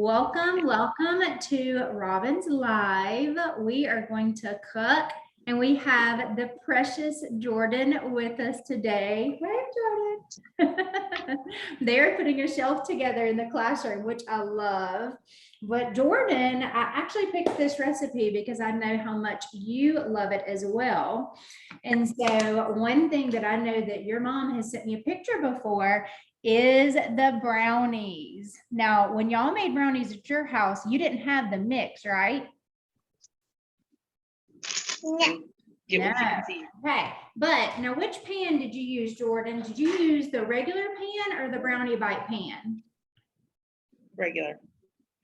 Welcome to Robyn's Live. We are going to cook, and we have the precious Jordan with us today. Hey, Jordan. They're putting a shelf together in the classroom, which I love. But Jordan, I actually picked this recipe because I know how much you love it as well. And so one thing that I know that your mom has sent me a picture before is the brownies. Now, when y'all made brownies at your house, you didn't have the mix, right? No. No. Okay, but now which pan did you use, Jordan? Did you use the regular pan or the brownie bite pan? Regular.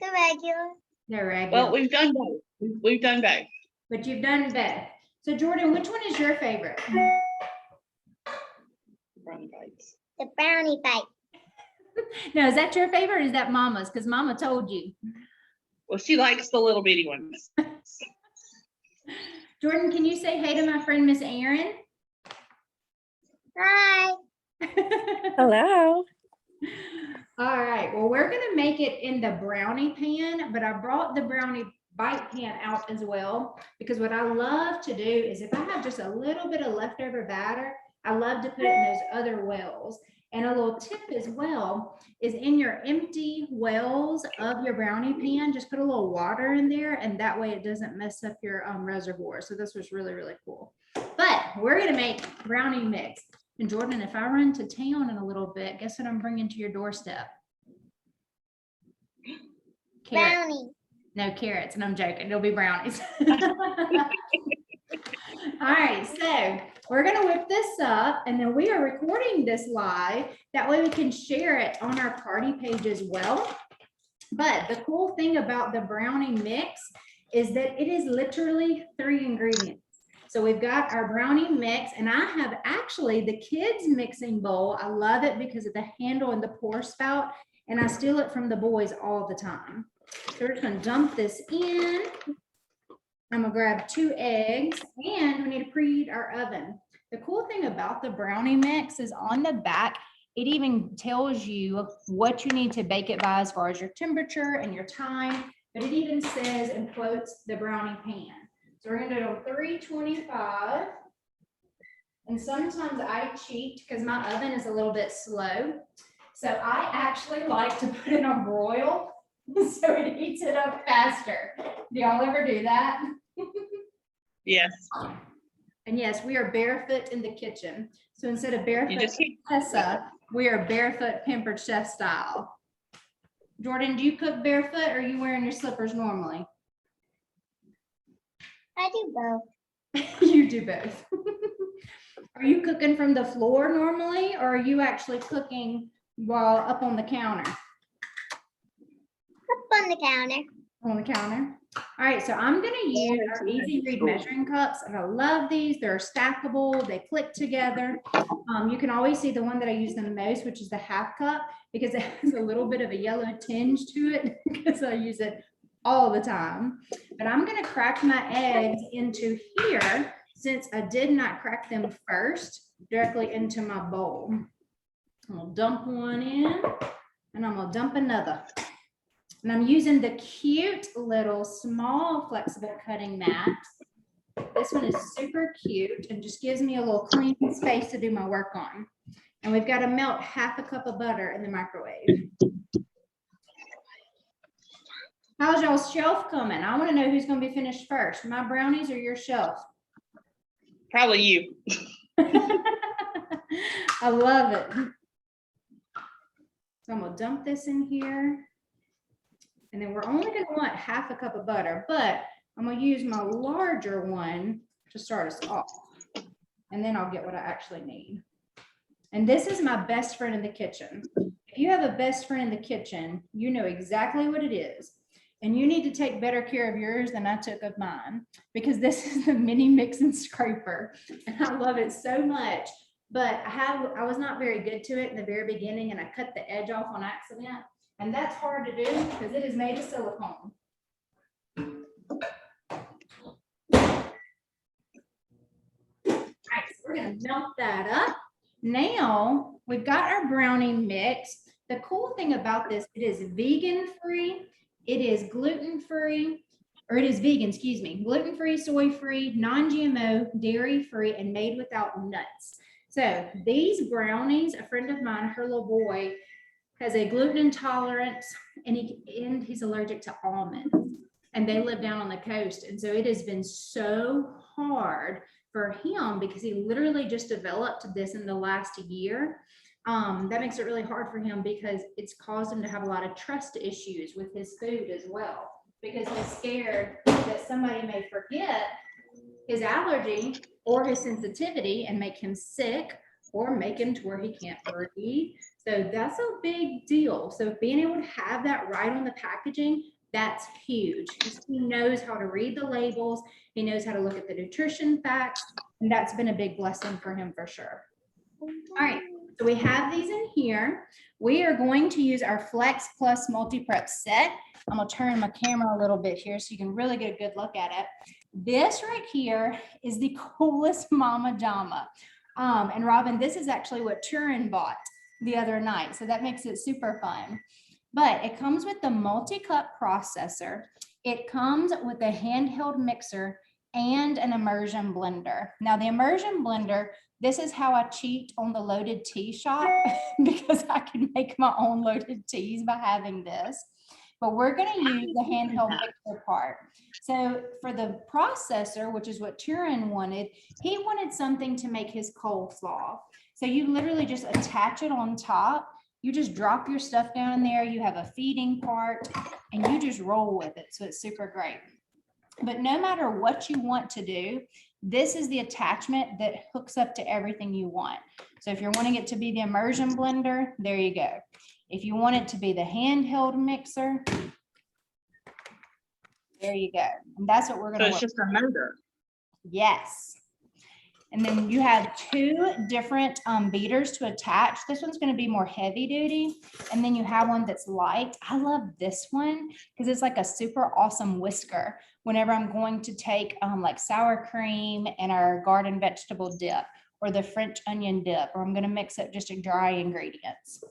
The regular. Well, we've done both. We've done both. But you've done both. So Jordan, which one is your favorite? Brownie bites. The brownie bite. No, is that your favorite or is that Mama's? Because Mama told you. Well, she likes the little bitty ones. Jordan, can you say hey to my friend Miss Erin? Hi. Hello. All right, well, we're gonna make it in the brownie pan, but I brought the brownie bite pan out as well, because what I love to do is if I have just a little bit of leftover batter, I love to put it in those other wells. And a little tip as well is in your empty wells of your brownie pan, just put a little water in there, and that way it doesn't mess up your reservoir. So this was really, really cool. But we're gonna make brownie mix. And Jordan, if I run to town in a little bit, guess what I'm bringing to your doorstep? Carrots. Brownie. No carrots, and I'm joking. It'll be brownies. All right, so we're going to whip this up, and then we are recording this live. That way we can share it on our party page as well. But the cool thing about the brownie mix is that it is literally 3 ingredients. So we've got our brownie mix, and I have actually the kids mixing bowl. I love it because of the handle and the pour spout, and I steal it from the boys all the time. So we're just gonna dump this in. I'm gonna grab 2 eggs, and we need to preheat our oven. The cool thing about the brownie mix is on the back, it even tells you what you need to bake it by as far as your temperature and your time, but it even says and quotes the brownie pan. So we're gonna do it on 325. And sometimes I cheat because my oven is a little bit slow. So I actually like to put it on broil so it heats it up faster. Do y'all ever do that? Yes. And yes, we are barefoot in the kitchen. So instead of barefoot just Tessa, we are barefoot Pampered Chef style. Jordan, do you cook barefoot or are you wearing your slippers normally? I do both. You do both. Are you cooking from the floor normally, or are you actually cooking while up on the counter? Up on the counter. On the counter. All right, so I'm going to use our Easy Read measuring cups, and I love these. They're stackable. They click together. You can always see the one that I use the most, which is the 1/2 cup, because it has a little bit of a yellow tinge to it because I use it all the time. But I'm going to crack my eggs into here, since I did not crack them first, directly into my bowl. I'm going to dump one in, and I'm going to dump another. And I'm using the cute little small flexible cutting mat. This one is super cute and just gives me a little clean space to do my work on. And we've got to melt 1/2 cup of butter in the microwave. How's y'all's shelf coming? I want to know who's going to be finished first, my brownies or your shelf? Probably you. I love it. So I'm going to dump this in here. And then we're only going to want 1/2 cup of butter, but I'm going to use my larger one to start us off. And then I'll get what I actually need. And this is my best friend in the kitchen. If you have a best friend in the kitchen, you know exactly what it is. And you need to take better care of yours than I took of mine, because this is the mini mix and scraper. And I love it so much, but I was not very good to it in the very beginning, and I cut the edge off on accident. And that's hard to do because it is made of silicone. All right, so we're going to melt that up. Now we've got our brownie mix. The cool thing about this, it is vegan free, It is gluten-free, or it is vegan, excuse me, gluten-free, soy-free, non-GMO, dairy-free, and made without nuts. So these brownies, a friend of mine, her little boy, has a gluten intolerance, and he's allergic to almonds. And they live down on the coast. And so it has been so hard for him because he literally just developed this in the last year. That makes it really hard for him because it's caused him to have a lot of trust issues with his food as well, because he's scared that somebody may forget his allergy or his sensitivity and make him sick or make him to where he can't breathe. So that's a big deal. So being able to have that right on the packaging, that's huge. He knows how to read the labels. He knows how to look at the nutrition facts, and that's been a big blessing for him for sure. All right, so we have these in here. We are going to use our Flex Plus multi-prep set. I'm gonna turn my camera a little bit here so you can really get a good look at it. This right here is the coolest mama jama. And Robyn, this is actually what Turin bought the other night. So that makes it super fun. But it comes with the multi-cup processor. It comes with a handheld mixer and an immersion blender. Now the immersion blender, this is how I cheat on the loaded tea shop because I can make my own loaded teas by having this. But we're going to use the handheld mixer part. So for the processor, which is what Turin wanted, he wanted something to make his coleslaw. So you literally just attach it on top. You just drop your stuff down in there. You have a feeding part and you just roll with it. So it's super great. But no matter what you want to do, this is the attachment that hooks up to everything you want. So if you're wanting it to be the immersion blender, there you go. If you want it to be the handheld mixer, there you go. And that's what we're going to So it's just a motor. Yes. And then you have two different beaters to attach. This one's going to be more heavy duty. And then you have one that's light. I love this one because it's like a super awesome whisker whenever I'm going to take like sour cream and our garden vegetable dip or the French onion dip, or I'm going to mix up just dry ingredients.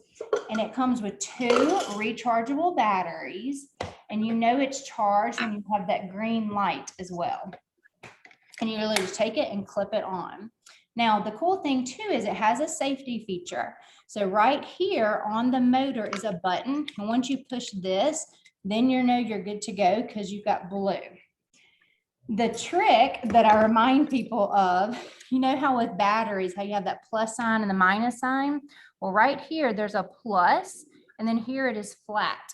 And it comes with two rechargeable batteries. And you know it's charged when you have that green light as well. And you really just take it and clip it on. Now, the cool thing too is it has a safety feature. So right here on the motor is a button. And once you push this, then you know you're good to go because you've got blue. The trick that I remind people of, you know how with batteries, how you have that plus sign and the minus sign? Well, right here, there's a plus, and then here it is flat.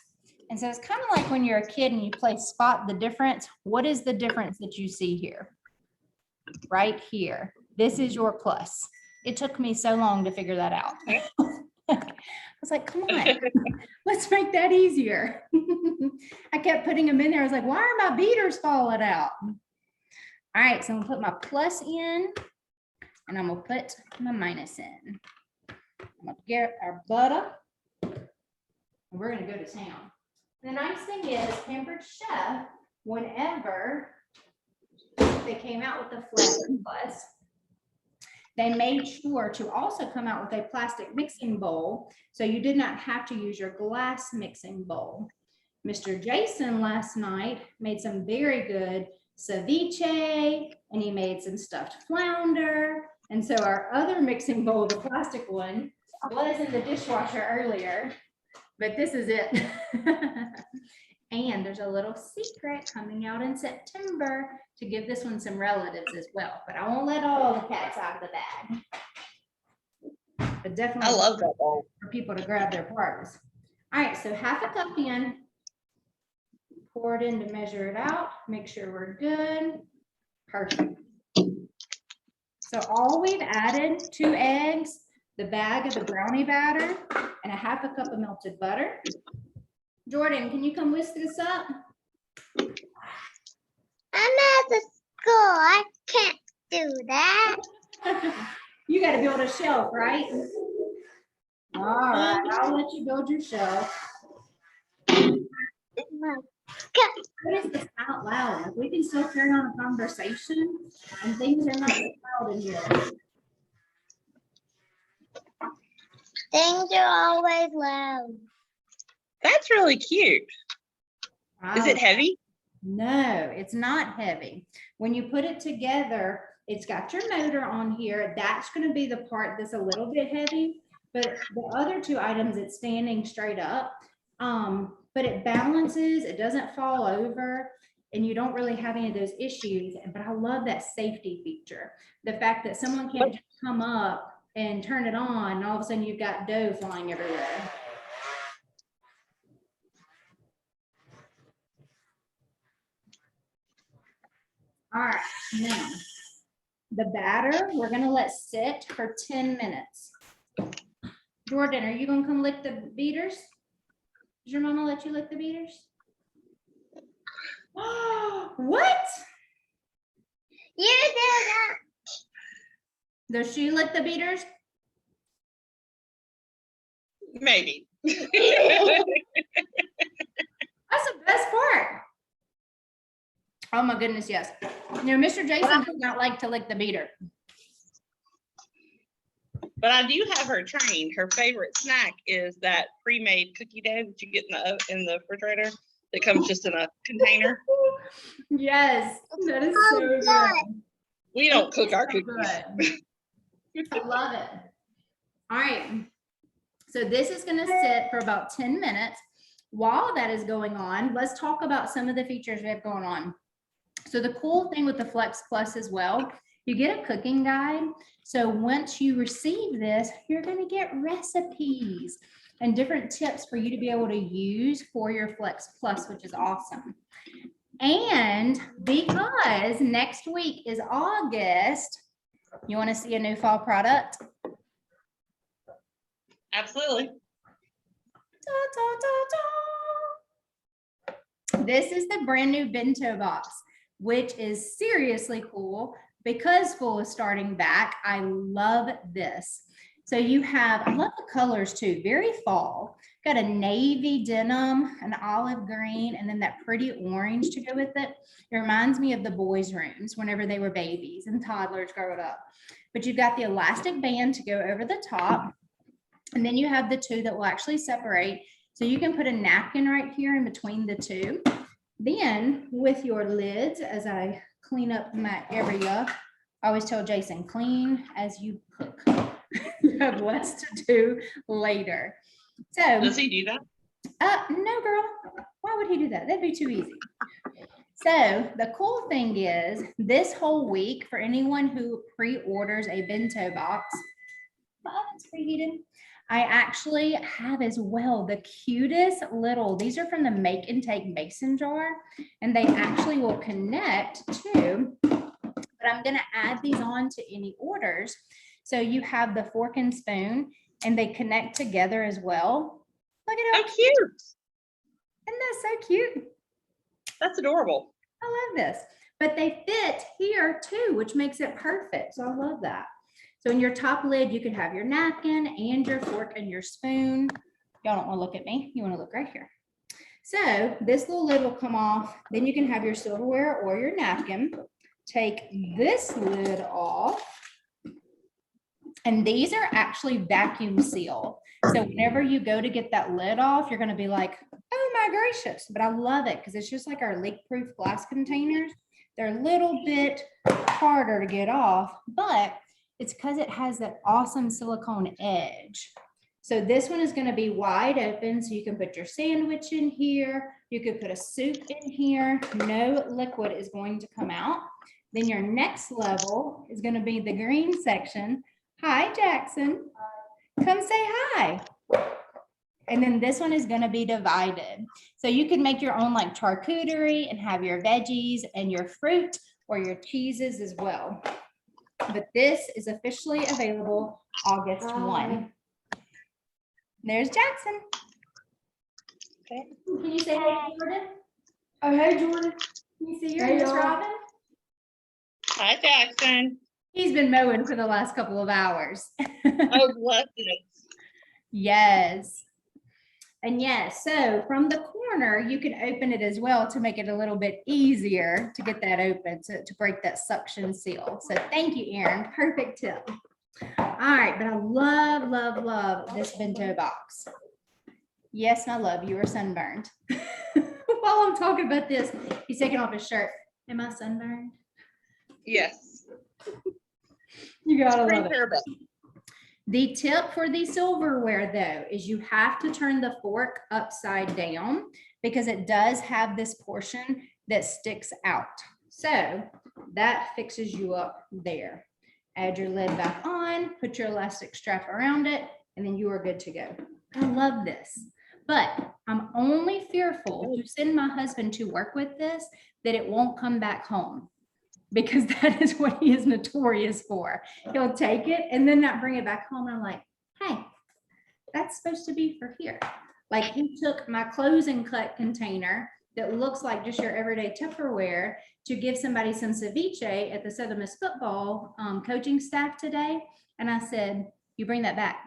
And so it's kind of like when you're a kid and you play spot the difference. What is the difference that you see here? Right here. This is your plus. It took me so long to figure that out. I was like, come on, let's make that easier. I kept putting them in there. I was like, why are my beaters falling out? All right, so I'm gonna put my plus in and I'm gonna put my minus in. I'm gonna get our butter and we're gonna go to town. The nice thing is Pampered Chef, whenever they came out with the Flex Plus, they made sure to also come out with a plastic mixing bowl, so you did not have to use your glass mixing bowl. Mr. Jason last night made some very good ceviche, and he made some stuffed flounder. And so our other mixing bowl, the plastic one, was in the dishwasher earlier, but this is it. And there's a little secret coming out in September to give this one some relatives as well, but I won't let all the cats out of the bag. But definitely I love that bowl. for people to grab their parts. All right, so half a cup in, pour it in to measure it out, make sure we're good. Perfect. So all we've added, 2 eggs, the bag of the brownie batter, and a half a cup of melted butter. Jordan, can you come whisk this up? I'm at the school. I can't do that. You got to build a shelf, right? All right, I'll let you build your shelf. What is this out loud? Like, we can still carry on a conversation and things are not loud in here. Things are always loud. That's really cute. Is it heavy? No, it's not heavy. When you put it together, it's got your motor on here. That's going to be the part that's a little bit heavy, but the other two items, it's standing straight up. But it balances, it doesn't fall over, and you don't really have any of those issues. But I love that safety feature. The fact that someone can't just come up and turn it on, and all of a sudden you've got dough flying everywhere. All right, now the batter, we're gonna let sit for 10 minutes. Jordan, are you gonna come lick the beaters? Does your mama let you lick the beaters? What? You do that. Does she lick the beaters? Maybe. That's the best part. Oh my goodness, yes. You know, Mr. Jason does not like to lick the beater. But I do have her trained. Her favorite snack is that pre-made cookie dough that you get in the refrigerator that comes just in a container. Yes, that is so Oh, good. We don't cook our So cookies. good. I love it. All right. So this is going to sit for about 10 minutes. While that is going on, let's talk about some of the features we have going on. So the cool thing with the Flex Plus as well, you get a cooking guide. So once you receive this, you're going to get recipes and different tips for you to be able to use for your Flex Plus, which is awesome. And because next week is August, you want to see a new fall product? Absolutely. Da, da, da, da. This is the brand new bento box, which is seriously cool because school is starting back. I love this. So you have, I love the colors too, very fall. Got a navy denim, an olive green, and then that pretty orange to go with it. It reminds me of the boys' rooms whenever they were babies and toddlers growing up. But you've got the elastic band to go over the top. And then you have the two that will actually separate. So you can put a napkin right here in between the two. Then with your lids, as I clean up my area, I always tell Jason, clean as you cook. You have less to do later. So Does he do that? no, girl. Why would he do that? That'd be too easy. So the cool thing is this whole week for anyone who pre-orders a bento box, my oven's preheated. I actually have as well the cutest little, these are from the Make and Take mason jar, and they actually will connect to, but I'm going to add these on to any orders. So you have the fork and spoon and they connect together as well. Look at How cute. Isn't that so cute? That's adorable. I love this, but they fit here too, which makes it perfect. So I love that. So in your top lid, you could have your napkin and your fork and your spoon. Y'all don't want to look at me. You want to look right here. So this little lid will come off. Then you can have your silverware or your napkin. Take this lid off. And these are actually vacuum sealed. So whenever you go to get that lid off, you're going to be like, oh my gracious. But I love it because it's just like our leak-proof glass containers. They're a little bit harder to get off, but it's because it has that awesome silicone edge. So this one is going to be wide open. So you can put your sandwich in here. You could put a soup in here. No liquid is going to come out. Then your next level is going to be the green section. Hi, Jackson. Come say hi. And then this one is going to be divided. So you can make your own like charcuterie and have your veggies and your fruit or your cheeses as well. But this is officially available August 1. There's Jackson. Okay. Can you say hey, Jordan? Oh, hey, Jordan. Can you see your Hey, Miss y'all. Robin? Hi, Jackson. He's been mowing for the last couple of hours. Oh, bless it. Yes. And yes, so from the corner, you can open it as well to make it a little bit easier to get that open, to break that suction seal. So thank you, Erin. Perfect tip. All right, but I love, love, love this bento box. Yes, my love, you are sunburned. While I'm talking about this, he's taking off his shirt. Am I sunburned? Yes. You gotta Spring love it. turbo. The tip for the silverware though, is you have to turn the fork upside down because it does have this portion that sticks out. So that fixes you up there. Add your lid back on, put your elastic strap around it, and then you are good to go. I love this, but I'm only fearful to send my husband to work with this, that it won't come back home. Because that is what he is notorious for. He'll take it and then not bring it back home. And I'm like, hey, that's supposed to be for here. Like he took my closing cut container that looks like just your everyday Tupperware to give somebody some ceviche at the Southern Miss football coaching staff today. And I said, you bring that back.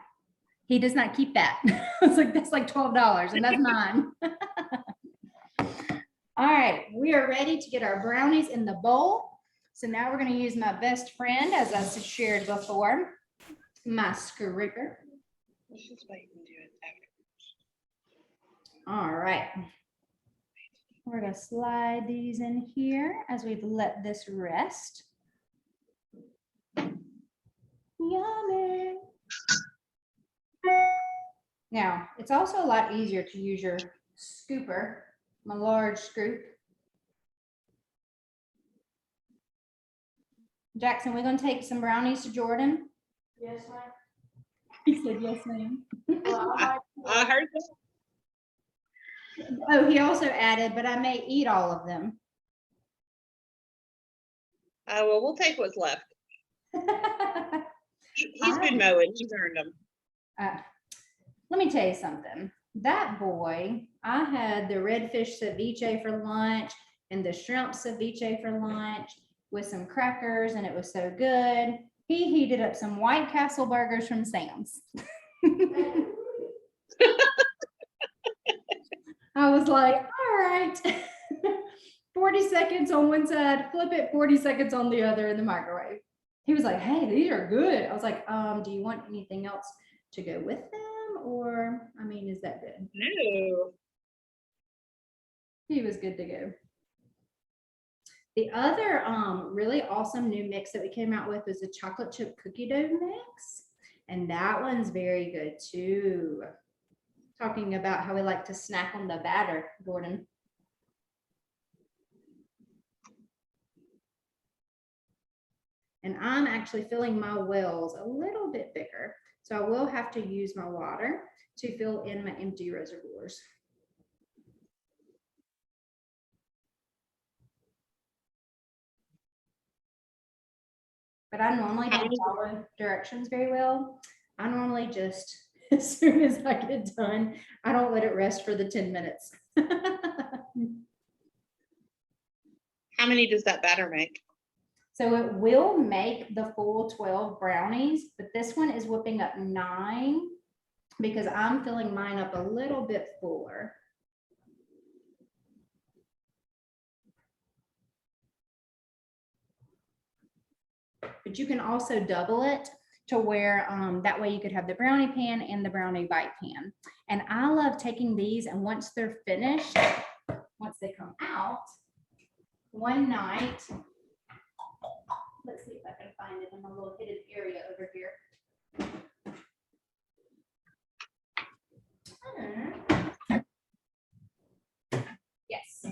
He does not keep that. I was like, that's like $12 and that's mine. All right, we are ready to get our brownies in the bowl. So now we're going to use my best friend, as I shared before, my scraper. Let's just wait and do it after. All right. We're going to slide these in here as we've let this rest. Yummy. Now, it's also a lot easier to use your scooper, my large scoop. Jackson, we're going to take some brownies to Jordan. Yes, ma'am. He said, yes, ma'am. I heard that. Oh, he also added, but I may eat all of them. Well, we'll take what's left. He's been mowing. He's earned them. Let me tell you something. That boy, I had the redfish ceviche for lunch and the shrimp ceviche for lunch with some crackers, and it was so good. He heated up some White Castle burgers from Sam's. I was like, all right, 40 seconds on one side, flip it 40 seconds on the other in the microwave. He was like, hey, these are good. I was like, do you want anything else to go with them? Or, I mean, is that good? No. He was good to go. The other really awesome new mix that we came out with was a chocolate chip cookie dough mix. And that one's very good too. Talking about how we like to snack on the batter, Gordon. And I'm actually filling my wells a little bit bigger. So I will have to use my water to fill in my empty reservoirs. But I normally don't follow directions very well. I normally just, as soon as I get done, I don't let it rest for the 10 minutes. How many does that batter make? So it will make the full 12 brownies, but this one is whipping up 9 because I'm filling mine up a little bit fuller. But you can also double it to where that way you could have the brownie pan and the brownie bite pan. And I love taking these, and once they're finished, once they come out, one night, let's see if I can find it in a little hidden area over here. Yes.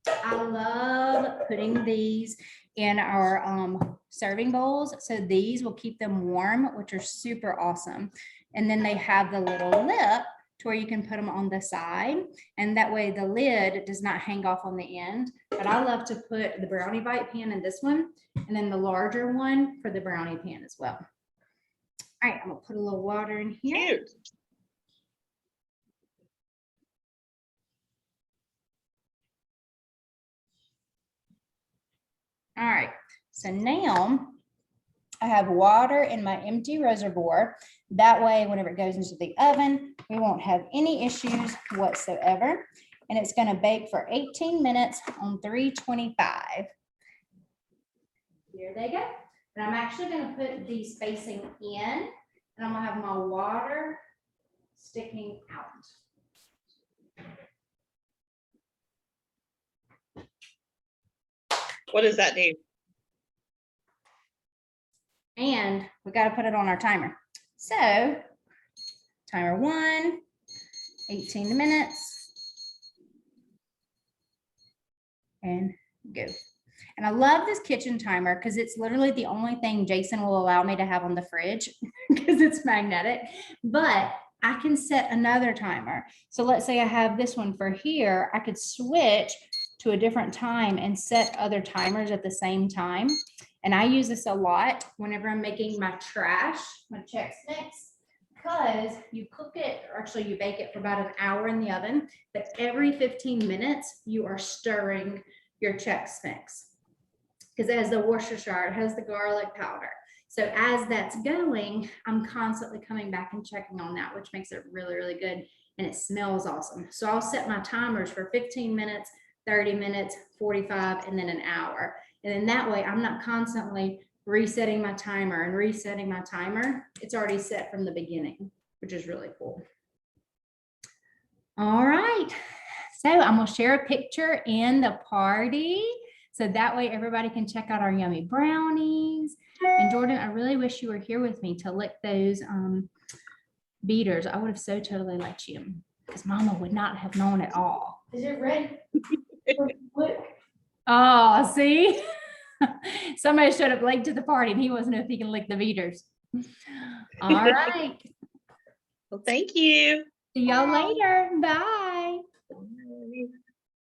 I love putting these in our serving bowls. So these will keep them warm, which are super awesome. And then they have the little lip to where you can put them on the side. And that way the lid does not hang off on the end. But I love to put the brownie bite pan in this one, and then the larger one for the brownie pan as well. All right, I'm gonna put a little water in here. Cute. All right, so now I have water in my empty reservoir. That way, whenever it goes into the oven, we won't have any issues whatsoever. And it's gonna bake for 18 minutes on 325. Here they go. And I'm actually gonna put these facing in, and I'm gonna have my water sticking out. What does that do? And we got to put it on our timer. So timer 1, 18 minutes, and go. And I love this kitchen timer because it's literally the only thing Jason will allow me to have on the fridge because it's magnetic, but I can set another timer. So let's say I have this one for here, I could switch to a different time and set other timers at the same time. And I use this a lot whenever I'm making my trash, my Chex Mix, because you cook it, or actually you bake it for about an hour in the oven, but every 15 minutes you are stirring your Chex Mix. Because it has the Worcestershire, it has the garlic powder. So as that's going, I'm constantly coming back and checking on that, which makes it really, really good. And it smells awesome. So I'll set my timers for 15 minutes, 30 minutes, 45, and then an hour. And then that way I'm not constantly resetting my timer and resetting my timer. It's already set from the beginning, which is really cool. All right. So I'm going to share a picture in the party. So that way everybody can check out our yummy brownies. And Jordan, I really wish you were here with me to lick those beaters. I would have so totally let you, because Mama would not have known at all. Is it red? Oh, see? Somebody showed up late to the party and he wasn't know if he can lick the beaters. All right. Well, thank you. See y'all later. Bye.